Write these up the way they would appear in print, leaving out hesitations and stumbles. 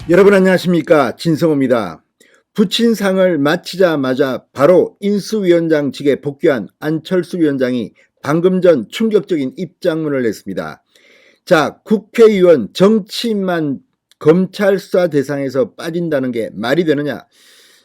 여러분 안녕하십니까, 진성호입니다. 부친상을 마치자마자 바로 인수위원장직에 복귀한 안철수 위원장이 방금 전 충격적인 입장문을 냈습니다. 자, 국회의원 정치인만 검찰 수사 대상에서 빠진다는 게 말이 되느냐?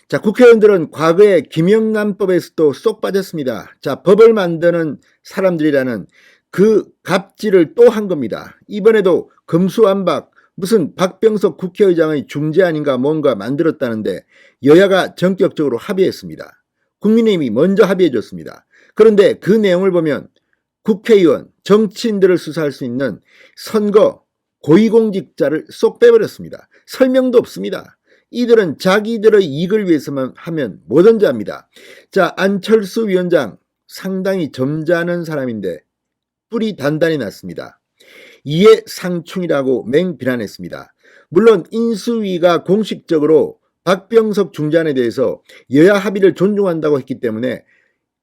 자, 국회의원들은 과거에 김영란법에서도 쏙 빠졌습니다. 자, 법을 만드는 사람들이라는 그 갑질을 또 한 겁니다. 이번에도 금수완박 무슨 박병석 국회의장의 중재안인가 뭔가 만들었다는데 여야가 전격적으로 합의했습니다. 국민의힘이 먼저 합의해줬습니다. 그런데 그 내용을 보면 국회의원, 정치인들을 수사할 수 있는 선거, 고위공직자를 쏙 빼버렸습니다. 설명도 없습니다. 이들은 자기들의 이익을 위해서만 하면 뭐든지 합니다. 자, 안철수 위원장 상당히 점잖은 사람인데 뿔이 단단히 났습니다. 이해상충이라고 맹비난했습니다. 물론 인수위가 공식적으로 박병석 중재안에 대해서 여야 합의를 존중한다고 했기 때문에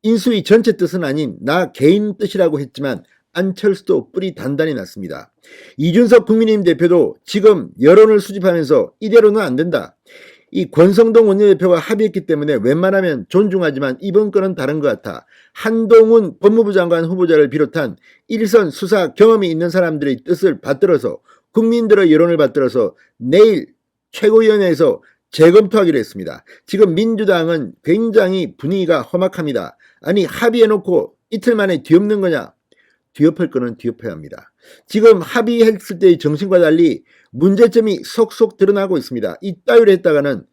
인수위 전체 뜻은 아닌 나 개인 뜻이라고 했지만 안철수도 뿔이 단단히 났습니다. 이준석 국민의힘 대표도 지금 여론을 수집하면서 이대로는 안 된다. 이 권성동 원내대표가 합의했기 때문에 웬만하면 존중하지만 이번 건은 다른 것 같아. 한동훈 법무부 장관 후보자를 비롯한 일선 수사 경험이 있는 사람들의 뜻을 받들어서 국민들의 여론을 받들어서 내일 최고위원회에서 재검토하기로 했습니다. 지금 민주당은 굉장히 분위기가 험악합니다. 아니 합의해놓고 이틀 만에 뒤엎는 거냐? 뒤엎을 거는 뒤엎어야 합니다. 지금 합의했을 때의 정신과 달리 문제점이 속속 드러나고 있습니다. 이따위로 했다가는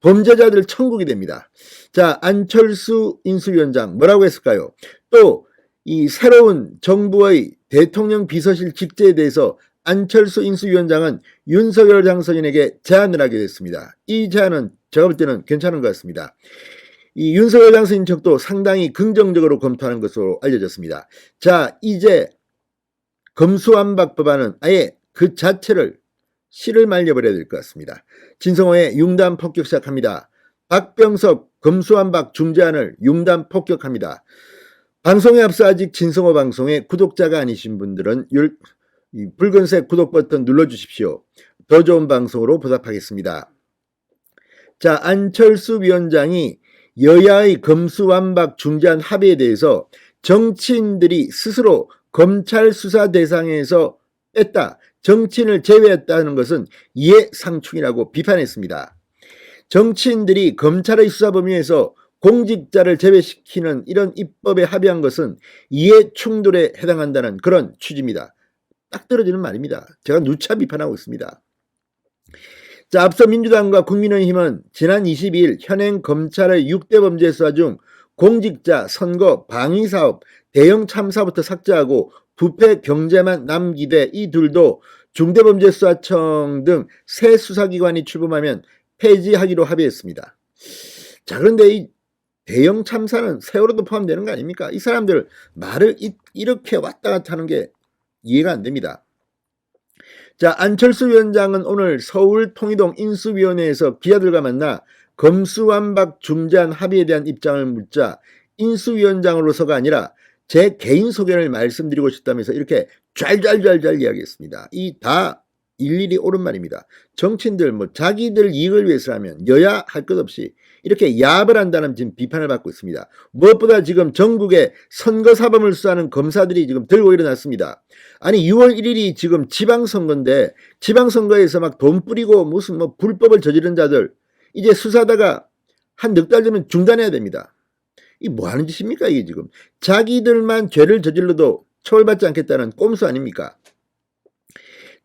범죄자들 천국이 됩니다. 자, 안철수 인수위원장 뭐라고 했을까요? 또 이 새로운 정부의 대통령 비서실 직제에 대해서 안철수 인수위원장은 윤석열 당선인에게 제안을 하게 됐습니다. 이 제안은 제가 볼 때는 괜찮은 것 같습니다. 이 윤석열 당선인 측도 상당히 긍정적으로 검토하는 것으로 알려졌습니다. 자, 이제 검수완박 법안은 아예 그 자체를 씨를 말려버려야 될 것 같습니다. 진성호의 융단 폭격 시작합니다. 박병석 검수완박 중재안을 융단 폭격합니다. 방송에 앞서 아직 진성호 방송의 구독자가 아니신 분들은 붉은색 구독 버튼 눌러주십시오. 더 좋은 방송으로 보답하겠습니다. 자, 안철수 위원장이 여야의 검수완박 중재안 합의에 대해서 정치인들이 스스로 검찰 수사 대상에서 뺐다, 정치인을 제외했다는 것은 이해상충이라고 비판했습니다. 정치인들이 검찰의 수사 범위에서 공직자를 제외시키는 이런 입법에 합의한 것은 이해충돌에 해당한다는 그런 취지입니다. 딱 떨어지는 말입니다. 제가 누차 비판하고 있습니다. 자, 앞서 민주당과 국민의힘은 지난 22일 현행 검찰의 6대 범죄 수사 중 공직자, 선거, 방위사업, 대형 참사부터 삭제하고 부패 경제만 남기되 이 둘도 중대범죄수사청 등 새 수사기관이 출범하면 폐지하기로 합의했습니다. 자, 그런데 이 대형 참사는 세월호도 포함되는 거 아닙니까? 이 사람들 말을 이렇게 왔다 갔다 하는 게 이해가 안 됩니다. 자, 안철수 위원장은 오늘 서울통일동 인수위원회에서 기자들과 만나 검수완박 중재안 합의에 대한 입장을 묻자 인수위원장으로서가 아니라 제 개인 소견을 말씀드리고 싶다면서 이렇게 잘 이야기했습니다. 이 다 일일이 옳은 말입니다. 정치인들 자기들 이익을 위해서라면 여야 할 것 없이 이렇게 야합을 한다는 지금 비판을 받고 있습니다. 무엇보다 지금 전국에 선거사범을 수사하는 검사들이 지금 들고 일어났습니다. 아니 6월 1일이 지금 지방선거인데 지방선거에서 막 돈 뿌리고 무슨 불법을 저지른 자들 이제 수사하다가 한 넉 달 되면 중단해야 됩니다. 이 뭐 하는 짓입니까 이게 지금. 자기들만 죄를 저질러도 처벌받지 않겠다는 꼼수 아닙니까?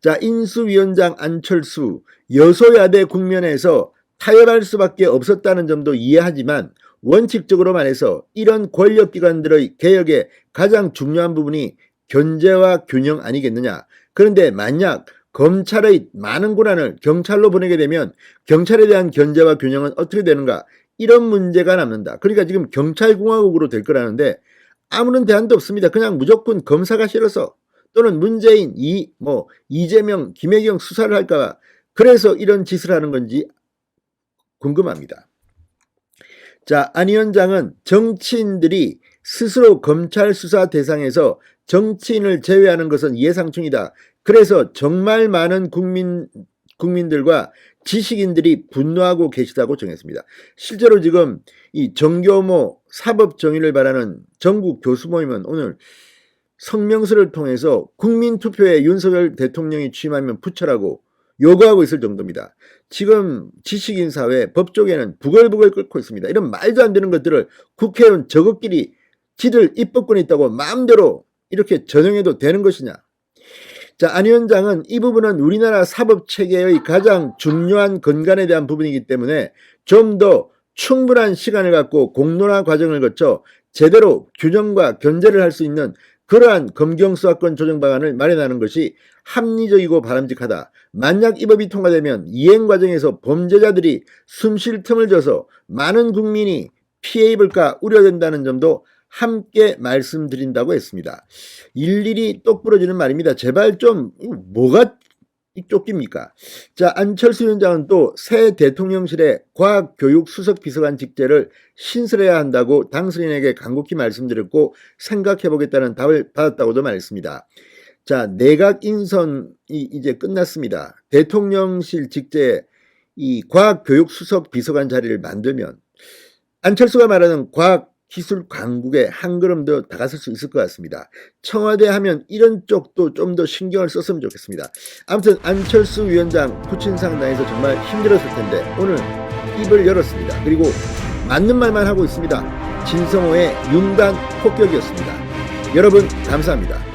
자, 인수위원장 안철수 여소야대 국면에서 타협할 수밖에 없었다는 점도 이해하지만 원칙적으로 말해서 이런 권력기관들의 개혁의 가장 중요한 부분이 견제와 균형 아니겠느냐. 그런데 만약 검찰의 많은 권한을 경찰로 보내게 되면 경찰에 대한 견제와 균형은 어떻게 되는가. 이런 문제가 남는다. 그러니까 지금 경찰공화국으로 될 거라는데 아무런 대안도 없습니다. 그냥 무조건 검사가 싫어서 또는 문재인, 이재명, 김혜경 수사를 할까 그래서 이런 짓을 하는 건지 궁금합니다. 자, 안 위원장은 정치인들이 스스로 검찰 수사 대상에서 정치인을 제외하는 것은 이해상충이다. 그래서 정말 많은 국민들과 지식인들이 분노하고 계시다고 정했습니다. 실제로 지금 이 정교모 사법 정의를 바라는 전국 교수 모임은 오늘 성명서를 통해서 국민투표에 윤석열 대통령이 취임하면 부처라고 요구하고 있을 정도입니다. 지금 지식인 사회, 법조계는 부글부글 끓고 있습니다. 이런 말도 안 되는 것들을 국회의원 저것끼리 지들 입법권이 있다고 마음대로 이렇게 전용해도 되는 것이냐. 자, 안 위원장은 이 부분은 우리나라 사법체계의 가장 중요한 건간에 대한 부분이기 때문에 좀 더 충분한 시간을 갖고 공론화 과정을 거쳐 제대로 규정과 견제를 할 수 있는 그러한 검경수사권 조정 방안을 마련하는 것이 합리적이고 바람직하다. 만약 이 법이 통과되면 이행 과정에서 범죄자들이 숨 쉴 틈을 줘서 많은 국민이 피해 입을까 우려된다는 점도 함께 말씀드린다고 했습니다. 일일이 똑 부러지는 말입니다. 제발 좀 뭐가 쫓깁니까? 자, 안철수 위원장은 또 새 대통령실의 과학교육수석비서관 직제를 신설해야 한다고 당선인에게 간곡히 말씀드렸고 생각해보겠다는 답을 받았다고도 말했습니다. 자, 내각 인선이 이제 끝났습니다. 대통령실 직제 이 과학교육수석비서관 자리를 만들면 안철수가 말하는 과학기술 강국에 한 걸음 더 다가설 수 있을 것 같습니다. 청와대 하면 이런 쪽도 좀 더 신경을 썼으면 좋겠습니다. 아무튼 안철수 위원장 부친상당에서 정말 힘들었을 텐데 오늘 입을 열었습니다. 그리고 맞는 말만 하고 있습니다. 진성호의 융단 폭격이었습니다. 여러분 감사합니다.